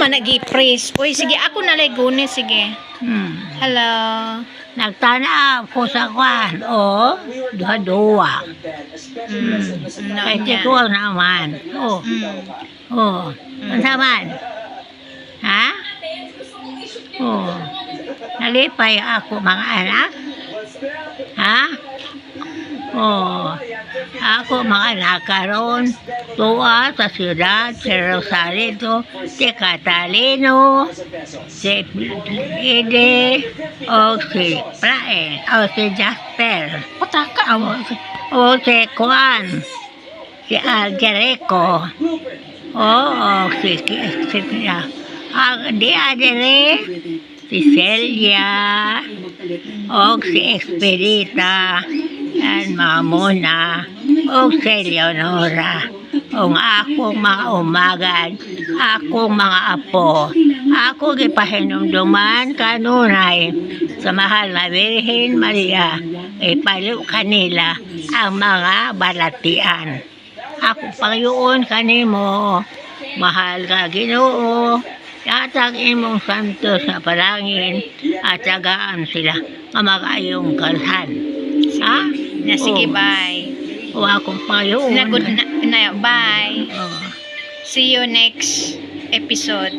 man nag-i-praise. Uy, sige, ako na guni, sige. Hello. Nagtanaw ko sa kwan, o, duha-duha. Kaya tikuha naman. Ano naman? Ha? Nalipay ako mga anak? Ha? Ako mga anak karon tuwa sa siyudad, si Rosario, si Catalino, si Ede, o si Praen, o si Jasper, Pataka. o si Juan, si Algereco, o si di adere, si Celia, o si Expedita, yan mga muna, o si Leonora, o akong mga umagad, akong mga apo, ako gipahinumduman kanunay sa mahal na Birhen Maria, ipalo kanila ang mga balatian. Ako pangyoon kanimo, mahal ka Ginoo, yatag imong santos na palangin at tagaan sila mamagayong kalhan. Ha? Sige, bye. O akong pangyoon. Bye. See you next episode.